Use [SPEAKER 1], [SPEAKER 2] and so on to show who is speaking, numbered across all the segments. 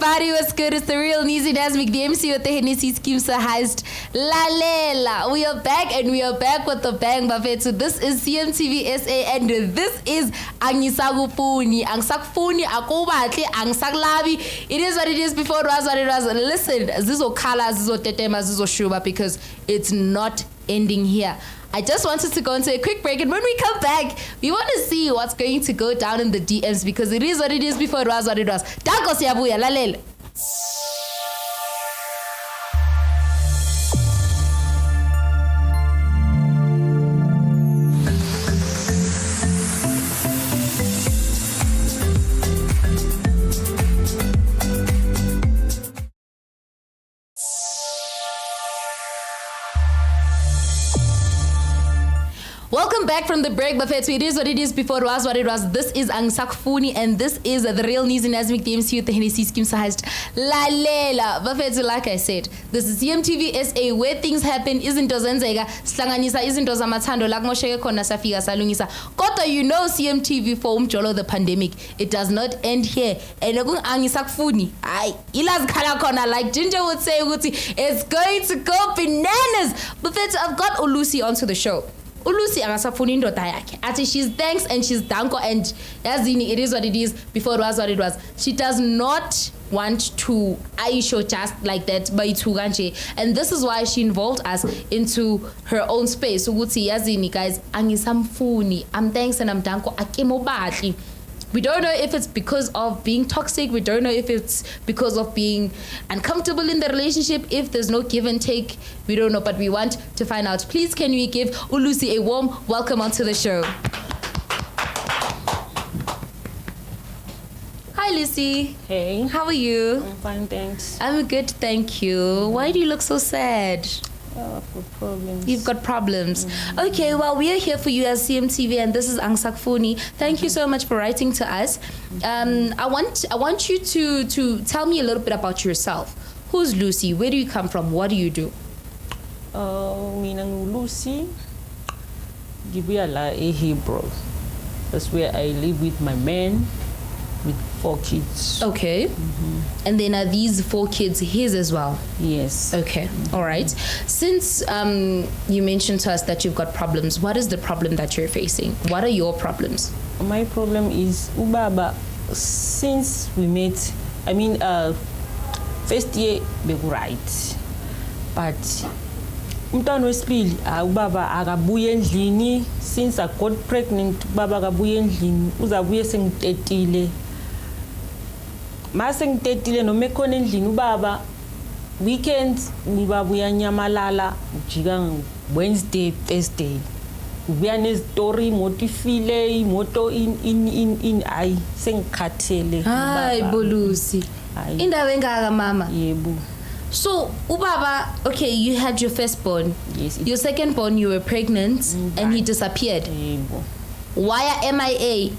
[SPEAKER 1] everybody, what's good? It's the real Neexy with the MC with the Hennessy scheme heist. Lalela. We are back and we are back with the bang buffet. So this is CMTV SA and this is Angisakufuni. Angisakufuni, Akobatli, Angisaklabi. It is what it is before it was what it was. Listen, zizo kala, zizo tetema, zizo shuba, because it's not ending here. I just wanted to go into a quick break, and when we come back, we want to see what's going to go down in the DMs, because it is what it is before it was what it was. Danko siyabuya, lalele. Welcome back from the break, buffet. So it is what it is before it was what it was. This is Angisakufuni and this is the real Neexy with the MC with the Hennessy scheme sized Lalela. Buffet, like I said, this is CMTV SA where things happen. Izinto zenzeka, slanganisa izinto zamathando la kumosheke khona safika salungisa. Kodwa you know CMTV for umjolo the pandemic. It does not end here. And Angisakufuni, ilazi khala khona, like Ginger would say, it's going to go bananas. Buffet, I've got Ulusi onto the show. Ulusi angasafuni indoda yakhe. Ati she's thanks and she's danko and yazini, it is what it is before it was what it was. She does not want to aisho just like that by kanje, and this is why she involved us into her own space. Ukuthi yazini guys, angisamfuni, I'm thanks and I'm danko akemobati. We don't know if it's because of being toxic. We don't know if it's because of being uncomfortable in the relationship. If there's no give and take, we don't know, but we want to find out. Please, can we give Ulusi a warm welcome onto the show? Hi, Lucy.
[SPEAKER 2] Hey.
[SPEAKER 1] How are you?
[SPEAKER 2] I'm fine, thanks.
[SPEAKER 1] I'm good, thank you. Why do you look so sad?
[SPEAKER 2] Oh, I've got problems.
[SPEAKER 1] You've got problems. Okay, well, we are here for you as CMTV, and this is Angisakufuni. Thank you so much for writing to us. I want you to tell me a little bit about yourself. Who's Lucy? Where do you come from? What do you do?
[SPEAKER 2] Mina Lucy. Gibuya la Hebrew. That's where I live with my man, with 4 kids.
[SPEAKER 1] Okay. And then are these 4 kids his as well?
[SPEAKER 2] Yes.
[SPEAKER 1] Okay. All right. Since you mentioned to us that you've got problems, what is the problem that you're facing? What are your problems?
[SPEAKER 2] My problem is ubaba. Since we met, first year we were right, but umntwana wesibili ubaba akabuye endlini. Since I got pregnant, ubaba akabuye endlini, uzabuye sengitetile. Mase ngithetile noma ekhona endlini ubaba weekends ngibabuya nyamalala ujika Wednesday Thursday ubuya nestory imoto ifile imoto in ay sengikhathele
[SPEAKER 1] hayi bolusi indaba engaka mama.
[SPEAKER 2] Yebo.
[SPEAKER 1] So ubaba, okay, you had your firstborn.
[SPEAKER 2] Yes.
[SPEAKER 1] Your secondborn, you were pregnant and he disappeared.
[SPEAKER 2] Yebo.
[SPEAKER 1] Why MIA?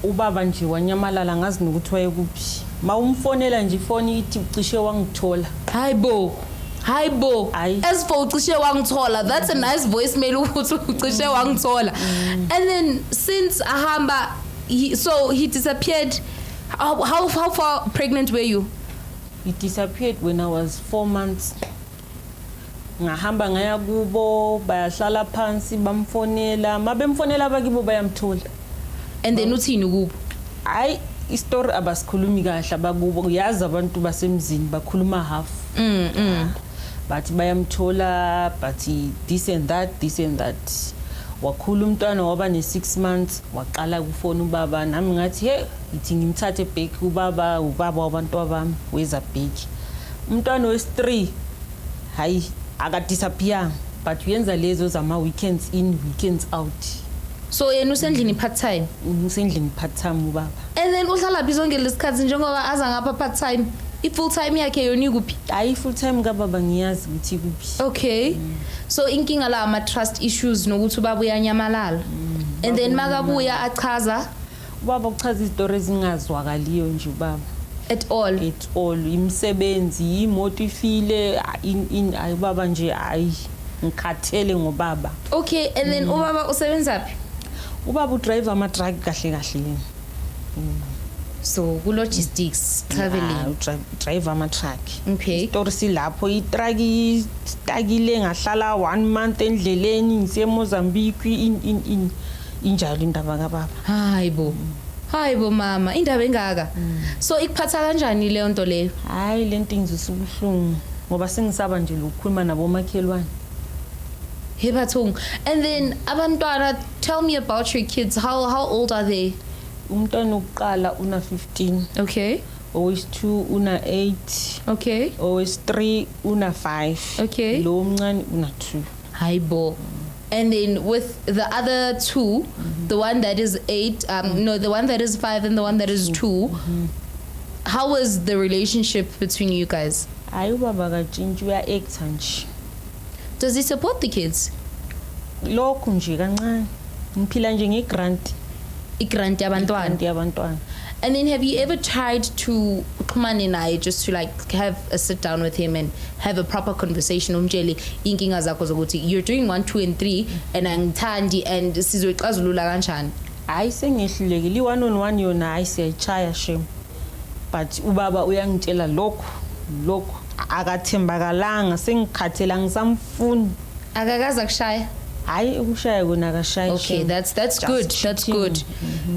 [SPEAKER 2] Ubaba nje wanyamalala ngazi nokuthi wayekuphi. Mawumfonela nje ifoni ithi ucishe wangithola.
[SPEAKER 1] Hayibo. As for ucishe wangithola, that's a nice voicemail ukuthi ucishe wangithola. And then since ahamba, he disappeared. How far pregnant were you?
[SPEAKER 2] He disappeared when I was 4 months. Ngahamba ngaya kubo bayahlala phansi bamfonela mabemfonela bakibo bayamthola.
[SPEAKER 1] And then uthini kubo?
[SPEAKER 2] Hayi istory abasikhulumi kahle abakubo yazi abantu basemzini bakhuluma half. But bayamthola, but this and that. Wakhula umntwana waba ne6 months waqala kufona ubaba nami ngathi hey ithi ngimthathe back ubaba wabantu abami weza back. Umntwana wes3 hayi akadisappear, but uyenza lezo zama weekends in weekends out.
[SPEAKER 1] So yena usendlini part time?
[SPEAKER 2] Usendlini part time ubaba.
[SPEAKER 1] And then uhlala bizonke lesikhathi njengoba aza ngapha part time. I-full time yakhe yoni kuphi?
[SPEAKER 2] Hayi full time kababa ngiyazi ukuthi kuphi.
[SPEAKER 1] Okay. So inkinga la ama trust issues nokuthi ubaba uyanyamalala. And then makabuya achaza
[SPEAKER 2] ubaba uchaza izitori ezingazwakaliyo nje ubaba.
[SPEAKER 1] At all.
[SPEAKER 2] Imsebenzi imoto ifile in ayibaba nje ayi ngikhathele ngobaba.
[SPEAKER 1] Okay, and then ubaba usebenza phi?
[SPEAKER 2] Ubaba udrive ama truck kahle kahle.
[SPEAKER 1] So logistics, traveling.
[SPEAKER 2] Drive ama-truck.
[SPEAKER 1] Okay.
[SPEAKER 2] Story silapho i-truck istakile ngahlala 1 month endleleni ngise Mozambique injalo indaba kababa.
[SPEAKER 1] Hayibo mama, indaba engaka. So ikuphatha kanjani leyo nto leyo?
[SPEAKER 2] Hayi lento ingizisa ubuhlungu ngoba sengisaba nje lokukhuluma nabo makhelwane.
[SPEAKER 1] Hebatung. And then abantwana, tell me about your kids. How old are they?
[SPEAKER 2] Umntwana oqala una 15.
[SPEAKER 1] Okay.
[SPEAKER 2] Owes-2 una 8.
[SPEAKER 1] Okay.
[SPEAKER 2] Owes-3 una 5.
[SPEAKER 1] Okay.
[SPEAKER 2] Lo mncane una 2.
[SPEAKER 1] Hayibo. And then with the other 2, the one that is 8, the one that is 5 and the one that is 2, how was the relationship between you guys?
[SPEAKER 2] Hayi ubaba kajintshi uya-act nje.
[SPEAKER 1] Does he support the kids?
[SPEAKER 2] Lokhu nje kancane. Ngiphila nje ngegrant.
[SPEAKER 1] Igranti yabantwana. And then have you ever tried to come on in just to like have a sit down with him and have a proper conversation? Umjeli inkinga zakho zokuthi you're doing 1, 2 and 3 and angithandi and sizoyixazulula kanjani?
[SPEAKER 2] Hayi sengihlulekile i-1 on 1 yona hayi siyayichaya shame. But ubaba uyangitshela lokhu akathembakalanga sengikhathela ngisamfuni.
[SPEAKER 1] Akakaza kushaya?
[SPEAKER 2] Hayi ukushaya kona akashayi.
[SPEAKER 1] Okay, that's good. That's good.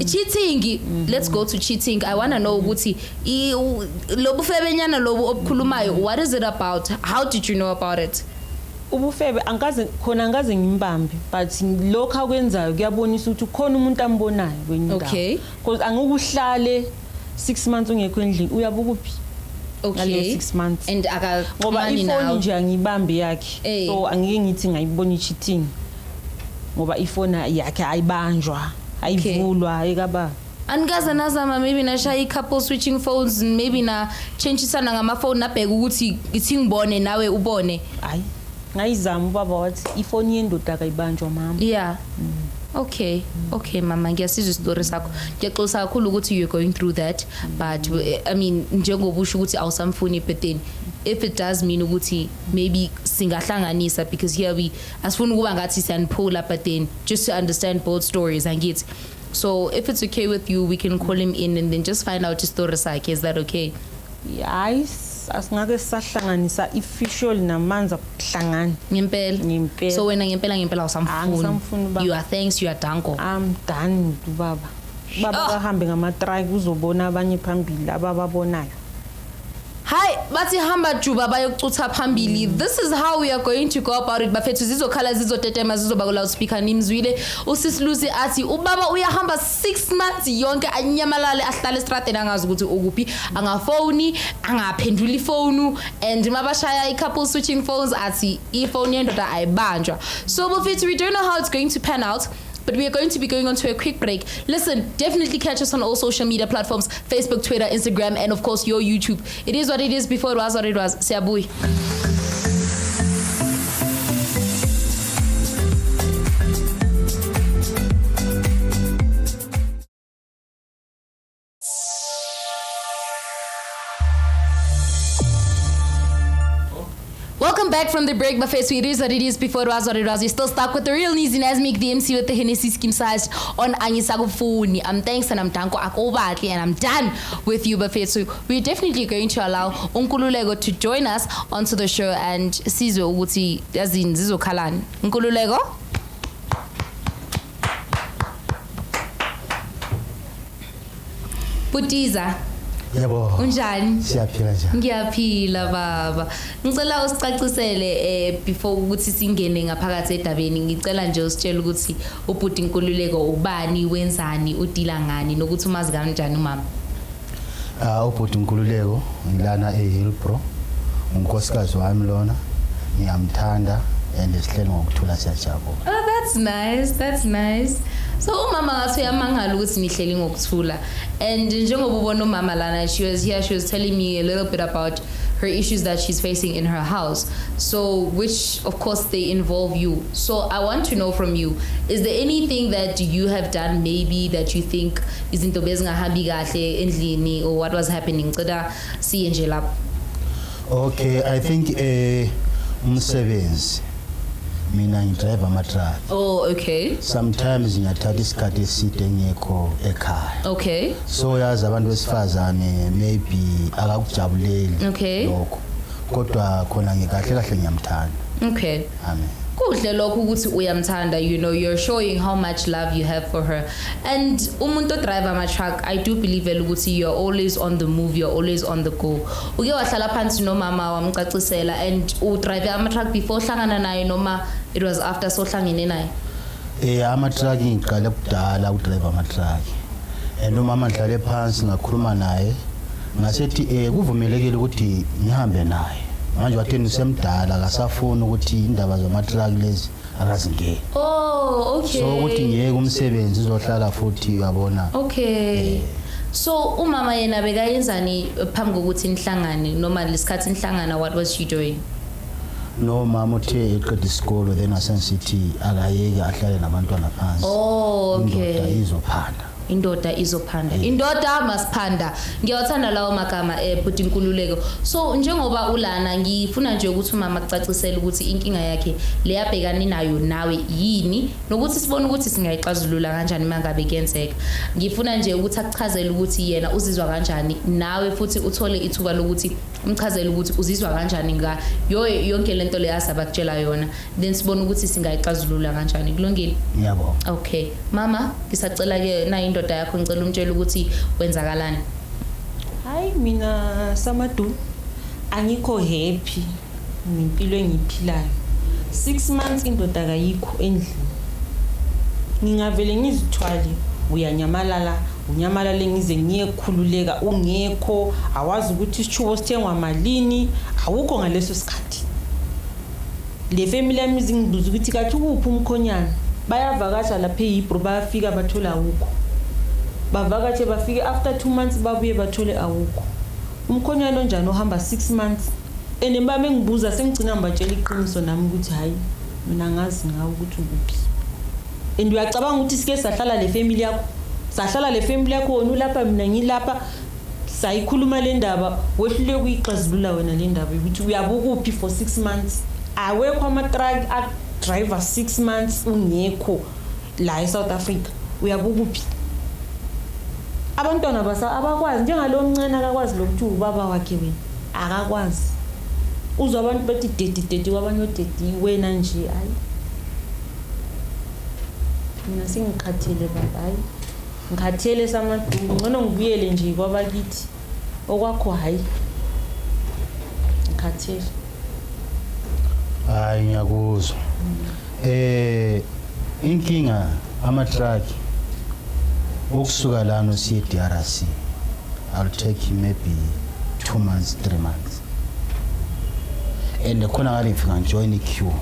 [SPEAKER 1] Cheating. Let's go to cheating. I want to know ukuthi lobufebenyana lobu obukhulumayo, what is it about? How did you know about it?
[SPEAKER 2] Ubufebe angaze ngimbambe, but lokho akwenzayo kuyabonisa ukuthi khona umuntu ambonayo kwenye indawo.
[SPEAKER 1] Okay.
[SPEAKER 2] Because angikuhlale 6 months ungekho endlini uyabukuphi.
[SPEAKER 1] Okay.
[SPEAKER 2] 6 months.
[SPEAKER 1] And
[SPEAKER 2] ngoba ifoni nje angibambe yakhe. So angike ngithi ngayibona cheating. Ngoba ifoni yakhe ayibanjwa, ayivulwa ekaba.
[SPEAKER 1] Angaza nazama maybe nashaya couple switching phones, maybe na changeisana ngama-phone nabheka ukuthi ithi ngibone nawe ubone.
[SPEAKER 2] Hayi. Ngayizama ubaba wathi ifoni yendoda akayibanjwa mama.
[SPEAKER 1] Yeah. Okay, mama, ngiyasizwa istory sakho. Ngiyaxolisa kakhulu ukuthi you're going through that, but I mean njengoba usho ukuthi awusamfuni, but then if it does mean ukuthi maybe singahlanganisa, because here we asifuna ukuba ngathi siyanipula, but then just to understand both stories angithi. So if it's okay with you, we can call him in and then just find out his story sakhe. Is that okay?
[SPEAKER 2] Yes. Asingake sahlanganisa official namanza kuhlangana
[SPEAKER 1] ngempela. So wena ngempela usamfuni. You are thanks, you are danko.
[SPEAKER 2] I'm done ubaba. Baba kahambe ngama-truck uzobona abanye phambili abababonayo.
[SPEAKER 1] Hi, bathi hamba juba bayokucutha phambili. This is how we are going to go about it. Bafethu zizokhala zizotetema zizoba ku loudspeaker nimzwile. Usisilusi athi ubaba uyahamba 6 months yonke anyamalale ahlale estradeni angazi ukuthi ukuphi, angafoni, angaphendula ifoni, and mabashaya i-couple switching phones athi ifoni yendoda ayibanjwa. So bafethu, we don't know how it's going to pan out, but we are going to be going on to a quick break. Listen, definitely catch us on all social media platforms, Facebook, Twitter, Instagram, and of course your YouTube. It is what it is, before it was what it was. Siyabui. Welcome back from the break, buffet. So it is what it is, before it was what it was. You're still stuck with the real Neexy Nasmik, the MC with the Hennessy skim sized on Angisakufuni. I'm thanks and I'm Tanko Akobatli, and I'm done with you, buffet. So we're definitely going to allow Nkululeko to join us onto the show and Sizo Uguti Yazin Zizo Kalan. Nkululeko? Putiza.
[SPEAKER 3] Yebo.
[SPEAKER 1] Unjani?
[SPEAKER 3] Siyaphila njani?
[SPEAKER 1] Ngiyaphila baba. Ngicela usicacisele before ukuthi singene ngaphakathi edabeni, ngicela nje usitshela ukuthi ubhuti Nkululeko ubani, wenzani, udila ngani, nokuthi umazi kanjani umama.
[SPEAKER 3] Ubhuti Nkululeko ngilana eHillbro. Unkosikazi wami lona. Ngiyamthanda and sihleli ngokuthula siyajabula.
[SPEAKER 1] Oh, that's nice. That's nice. So umama ngathi uyamangala ukuthi nihleli ngokuthula, and njengoba ubona umama lana, she was telling me a little bit about her issues that she's facing in her house, so which of course they involve you. So I want to know from you, is there anything that you have done maybe that you think izinto bezingahambi kahle endlini, or what was happening? Ngicela siye nje lapho.
[SPEAKER 3] Okay, I think umsebenzi mina ngidrive ama-truck.
[SPEAKER 1] Oh, okay.
[SPEAKER 3] Sometimes ngiyathatha isikhathi eside ngekho ekhaya.
[SPEAKER 1] Okay.
[SPEAKER 3] So yazi abantu besifazane maybe akakujabuleli
[SPEAKER 1] Okay.
[SPEAKER 3] lokho. Kodwa khona ngikahle kahle ngiyamthanda.
[SPEAKER 1] Okay.
[SPEAKER 3] Amen.
[SPEAKER 1] Kuhle lokho ukuthi uyamthanda, you know, you're showing how much love you have for her. And umuntu drive ama truck, I do believe ukuthi you're always on the move, you're always on the go. Uke wahlala phansi nomama wamcacisela and u drive ama truck before hlangana naye noma it was after so hlangene naye?
[SPEAKER 3] Ama truck ngiqale kudala udrive ama truck. And umama ngihlale phansi ngakhuluma naye. Ngasethi kuvumelekile ukuthi ngihambe naye. Manje wathi nisemdala akasafuna ukuthi indaba zama-truck lezi akazingeni.
[SPEAKER 1] Oh, okay.
[SPEAKER 3] So ukuthi ngiyeke umsebenzi uzohlala futhi uyabona.
[SPEAKER 1] Okay. So umama yena bekayenzani phambi kokuthi nihlangane noma lesikhathi nihlangana, what was she doing?
[SPEAKER 3] No, mama uthe eqeda isikolo then asensithi akayeke ahlale nabantwana phansi.
[SPEAKER 1] Oh, okay.
[SPEAKER 3] Indoda izophanda.
[SPEAKER 1] Indoda izophanda. Indoda masiphanda. Ngiyawathanda lawo magama bhuti Nkululeko. So njengoba ulana ngifuna nje ukuthi umama akucacisele ukuthi inkinga yakhe le yabhekani nayo nawe yini nokuthi sibone ukuthi singayixazulula kanjani mangabe kuyenzeka. Ngifuna nje ukuthi akuchazele ukuthi yena uzizwa kanjani nawe futhi uthole ithuba lokuthi umchazele ukuthi uzizwa kanjani nga yonke lento le yasaba kutshela yona, then sibone ukuthi singayixazulula kanjani. Kulungile?
[SPEAKER 3] Yebo.
[SPEAKER 1] Okay. Mama, ngisacela ke na indoda yakho ngicela umtshela ukuthi wenzakalani.
[SPEAKER 2] Hayi mina Samadu angikho happy ngempilo engiphilayo. 6 months indoda kayikho endlini. Ngingavele ngizithwale uyanyamalala ngize ngiyekhululeka ungekho, awazi ukuthi isichubo sithengwa malini, awukho ngaleso sikhathi. Le family yami izingibuza ukuthi kathi ukuphi umkhonyana. Bayavakasha lapha eHebrew bayafika bathola awukho. Bavakache bafike after 2 months babuye bathole awukho. Umkhonyana onjani ohamba 6 months. Enembame ngibuza sengigcina ngibatshela iqiniso nami ukuthi hayi mina ngazi ngawe ukuthi ukuphi. And uyacabanga ukuthi sike sahlala le family yakho. Sahlala le family yakho wona ulapha mina ngilapha. Sayikhuluma le ndaba wehlule kuyixazulula wena le ndaba ukuthi uyabukuphi for 6 months. Awekho ama truck a driver 6 months ungekho la eSouth Africa. Uyabukuphi? Abantwana abakwazi njengalo mncane akakwazi lokuthi ubaba wakhe wena akakwazi. Uzwa abantu bathi dedi kwabanye odedi wena nje hayi. Mina singikhathele baba hayi. Ngikhathele Samadu ngcono ngibuyele nje kwabakithi. Okwakho hayi. Ngikhathele.
[SPEAKER 3] Hayi ngiyakuzwa. Inkinga ama truck ukusuka lana siye DRC. I'll take you maybe 2 months, 3 months. And khona ngale ngifika join iqueue.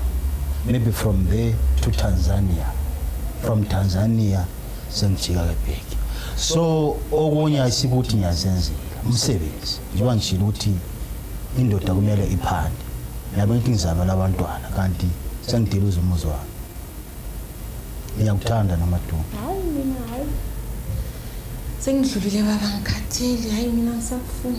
[SPEAKER 3] Maybe from there to Tanzania. From Tanzania sengijika eBheki. So okunye ayisibuthi ngiyazenzela umsebenzi. Njengoba ngishilo ukuthi indoda kumele iphande. Yabo ngizaba labantwana kanti sengideluza umuzi wami. Ngiyakuthanda namaduma.
[SPEAKER 2] Hayi mina hayi. Sengidlulile baba ngikhathele hayi mina ngisafuna.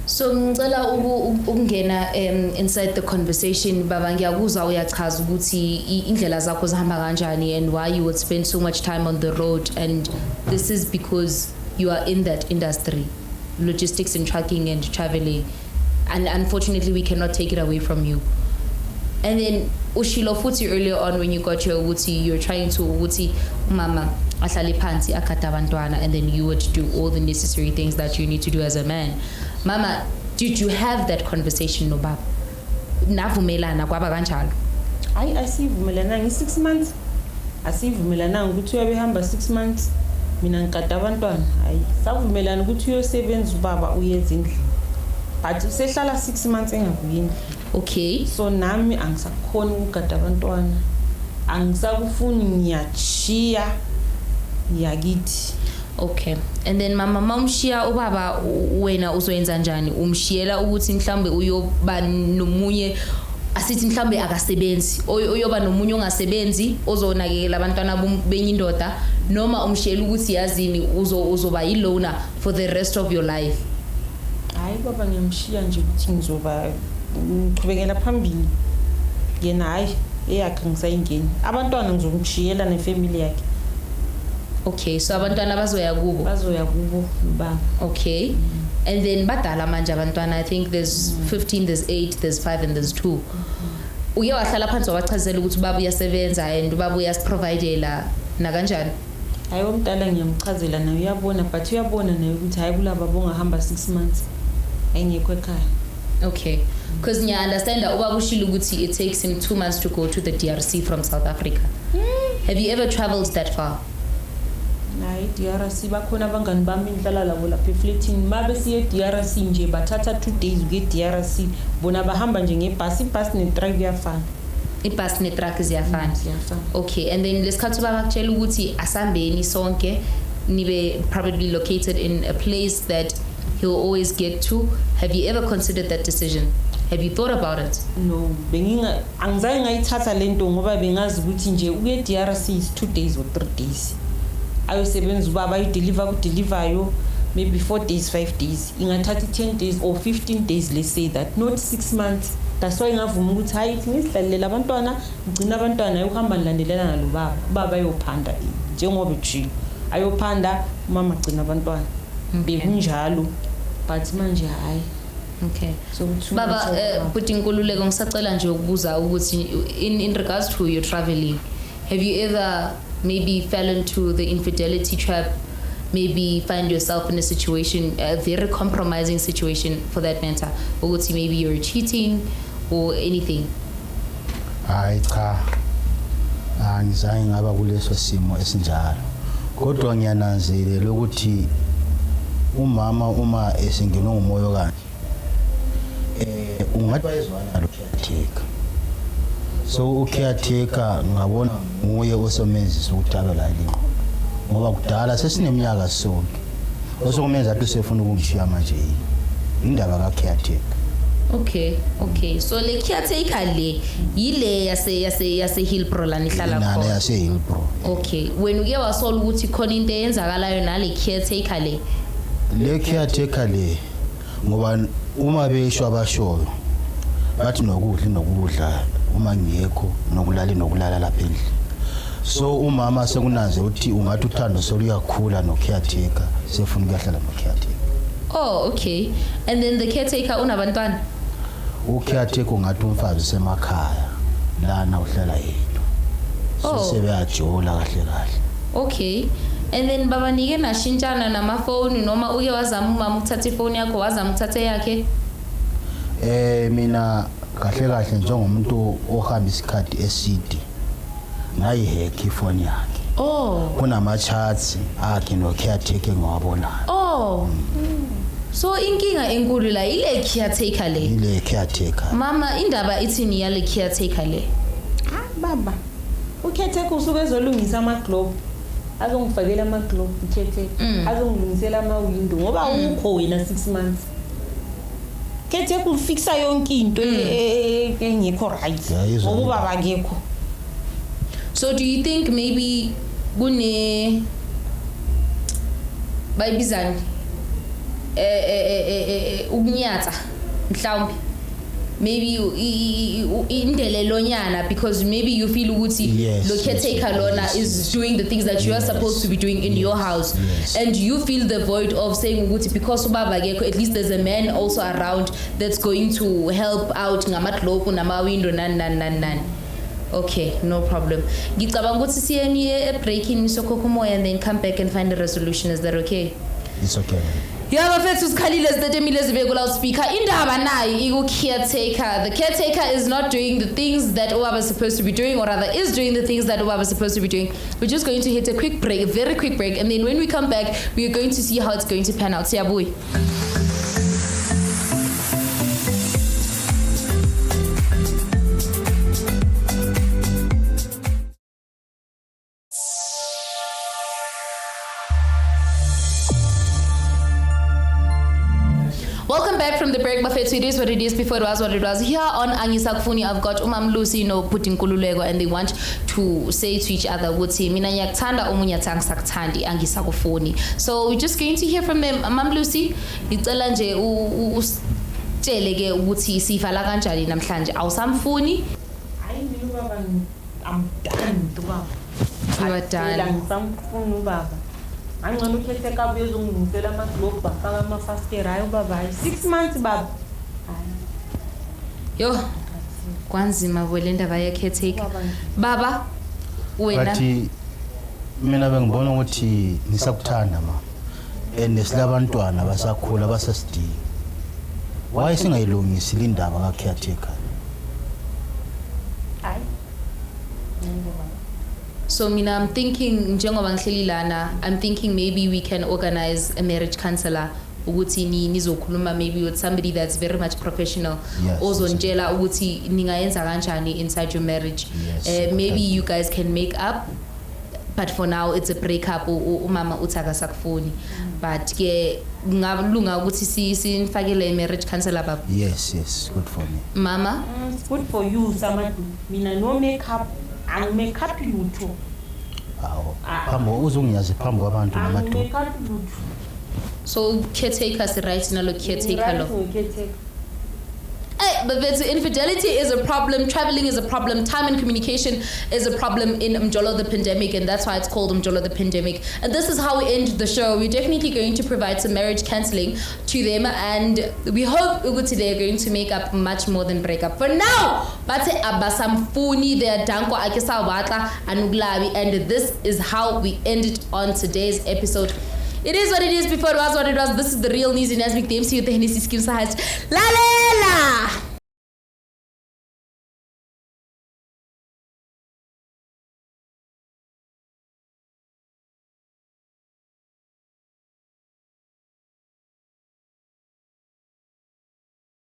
[SPEAKER 1] So ngicela ukungena inside the conversation baba, ngiyakuzwa uyachaza ukuthi indlela zakho zihamba kanjani and why you would spend so much time on the road, and this is because you are in that industry, logistics and trucking and traveling, and unfortunately we cannot take it away from you. And then ushilo futhi earlier on when you got your uti, you're trying to uti mama ahlale phansi akhatha abantwana, and then you would do all the necessary things that you need to do as a man. Mama, did you have that conversation no baba? Navumelana kwaba kanjalo?
[SPEAKER 2] Hayi asivumelana ngi6 months. Asivumelana ukuthi uyabehamba 6 months mina ngikada abantwana. Hayi savumelana ukuthi uyosebenza ubaba uyenza indlu. But usehlala 6 months engabuyi.
[SPEAKER 1] Okay.
[SPEAKER 2] So nami angisakhona ukugada abantwana. Angisakufuni ngiyachiya ngiyakithi.
[SPEAKER 1] Okay. And then mama mamshiya ubaba wena uzoyenza njani? Umshiyela ukuthi mhlambe uyoba nomunye asithi mhlambe akasebenzi, uyoba nomunye ongasebenzi ozonakekela abantwana benye indoda, noma umshiyela ukuthi yazini uzoba yilona for the rest of your life?
[SPEAKER 2] Hayi baba ngiyamshiya nje ukuthi ngizoba ngiqhubekela phambili. yena hayi eyakhe ngisayingeni abantwana ngizomshiyela nefamily yakhe.
[SPEAKER 1] Okay, so abantwana bazoya kubo
[SPEAKER 2] baba.
[SPEAKER 1] Okay. And then badala manje abantwana, I think there's 15, there's 8, there's 5 and there's 2. Uye wahlala phansi wabachazela ukuthi ubaba uyasebenza and ubaba uyasiprovidela na kanjani?
[SPEAKER 2] Hayi omdala ngiyamchazela naye uyabona, but uyabona naye ukuthi hayi kulaba bongahamba 6 months ayingekho ekhaya.
[SPEAKER 1] Okay, because I understand that ubaba ushilo ukuthi it takes him 2 months to go to the DRC from South Africa. Have you ever traveled that far?
[SPEAKER 2] Hayi DRC bakhona abangani bami ngihlala labo lapha eFlatin mabe siye DRC nje bathatha 2 days uke DRC bona bahamba nje ngebhasi, ibhasi netruck iyafana.
[SPEAKER 1] Ibhasi netruck ziyafana. Okay, and then lesikhathi ubaba akutshela ukuthi asambeni sonke nibe probably located in a place that he'll always get to. Have you ever considered that decision? Have you thought about it?
[SPEAKER 2] No, angizange ngayithatha lento ngoba bengazi ukuthi nje uke DRC is 2 days or 3 days. Ayosebenza ubaba ayideliver kudeliveryo maybe 4 days 5 days ingathatha 10 days or 15 days, let's say that, not 6 months. That's why ngavuma ukuthi hayi ngisihlalela abantwana ngicina abantwana ayohamba nilandelana nalo baba ayophanda njengoba ejini ayophanda mama gcina abantwana bekunjalo but manje hayi.
[SPEAKER 1] Okay, so baba futhi inkululeko ngisacela nje ukubuza ukuthi in regards to your traveling, have you ever maybe fell into the infidelity trap, maybe find yourself in a situation, a very compromising situation for that matter, or maybe you're cheating or anything?
[SPEAKER 3] Hayi cha, angizange ngaba kuleso simo esinjalo, kodwa ngiyananzelela ukuthi umama uma esengenwe umoya kanje ungathi bayizwana lo caretaker. So caretaker ngabona nguye osomenzisa ukutabela ilinqo ngoba kudala sesineminyaka sonke osokumenza athi sefuna ukungishiya manje indaba ka caretaker.
[SPEAKER 1] Okay, so le caretaker le yile yase Hillbrow la nihlala khona.
[SPEAKER 3] Nana yase Hillbrow.
[SPEAKER 1] Okay, when uke wasola ukuthi khona into eyenzakalayo nale caretaker le
[SPEAKER 3] caretaker le ngoba uma besho abashoyo bathi nokudla uma ngiyekho nokulala lapha endlini. So umama sekunaze uthi ungathi uthando soluyakhula no caretaker sefuna ukuhlala no caretaker.
[SPEAKER 1] Oh, okay. And then the caretaker unabantwana?
[SPEAKER 3] Caretaker ungathi umfazi semakhaya lana uhlala yedwa. So sebeyajola kahle.
[SPEAKER 1] Okay. And then baba nike nashintshana namafoni noma uke wazama umama ukuthatha ifoni yakho wazama ukuthatha yakhe?
[SPEAKER 3] Mina kahle njengomuntu ohamba isikhathi eside ngayihack ifoni yakhe. Kunama chats akhe no caretaker ngiwabonayo.
[SPEAKER 1] So inkinga enkulu la ile caretaker le.
[SPEAKER 3] Ile caretaker.
[SPEAKER 1] Mama indaba ithini yale caretaker le?
[SPEAKER 2] Baba ucaretaker usuke ezolungisa ama globe. Azongifakela ama globe caretaker. Azongilungisela ama window ngoba ukho wena 6 months. Caretaker ufixa yonke into engekho right. Ngoba baba ngekho.
[SPEAKER 1] So do you think maybe kune bayibizani ukunyatha mhlawumbe maybe indelelonyana because maybe you feel ukuthi lo caretaker lona is doing the things that you are supposed to be doing in your house, and you feel the void of saying ukuthi because ubaba akekho at least there's a man also around that's going to help out ngamadlovu nama window nan. Okay, no problem. Ngicabanga ukuthi siyeni breaking sokhokho umoya and then come back and find a resolution. Is that okay?
[SPEAKER 3] It's okay.
[SPEAKER 1] Yeah, bafethu sikhalile sidetemile zibeke loudspeaker. Indaba nayo iku caretaker. The caretaker is not doing the things that ubaba is supposed to be doing, or rather is doing the things that ubaba is supposed to be doing. We're just going to hit a quick break, a very quick break, and then when we come back, we are going to see how it's going to pan out. Siyabuya. Welcome back from the break, Buffet. It is what it is before it was what it was. Here on Angisakufuni, I've got Lucy, putting kululego, and they want to say to each other, mina ngiyakuthanda omunye athi angisakuthandi Angisakufuni. So we're just going to hear from them. Lucy, ngicela nje usitshele ke ukuthi sivala kanjani namhlanje. Awusamfuni?
[SPEAKER 2] Hayi I'm done to baba.
[SPEAKER 1] You are done.
[SPEAKER 2] Ngisamfuna ubaba. Angcono ukhethe ka uyozongilungisela ama-globe bafaka amafastera hayi ubaba hayi 6 months baba.
[SPEAKER 1] Yo. Kwanzima vele ndaba yakhe baba wena
[SPEAKER 3] bathi mina bengibona ukuthi nisakuthanda ma and silabantwana basakhula basasidinga why singayilungisi lindaba ka caretaker
[SPEAKER 1] so mina I'm thinking njengoba ngihleli lana I'm thinking maybe we can organize a marriage counselor ukuthi nizokhuluma maybe with somebody that's very much professional ozonitshela ukuthi ningayenza kanjani inside your marriage. Maybe you guys can make up, but for now it's a breakup. Umama Angisakufuni, but ke ngalunga ukuthi sinifakele marriage counselor baba.
[SPEAKER 3] Yes, good for me.
[SPEAKER 1] Mama,
[SPEAKER 2] it's good for you Samadu. Mina no makeup, and makeup lutho.
[SPEAKER 3] Phambo uzongiyazi phambo kwabantu namadoda.
[SPEAKER 2] Makeup lutho.
[SPEAKER 1] So caretaker is right nalo caretaker lo. Hey, but infidelity is a problem, traveling is a problem, time and communication is a problem in Mjolo the pandemic, and that's why it's called Mjolo the pandemic. And this is how we end the show. We're definitely going to provide some marriage counseling to them, and we hope they're going to make up much more than break up. For now, Bate Abasamfuni, their Danko Akisa Wata and Uglabi, and this is how we end it on today's episode. It is what it is. Before it was what it was. This is the real news in Asmic DMC with the Hennessy Skim Sahaj. La la la!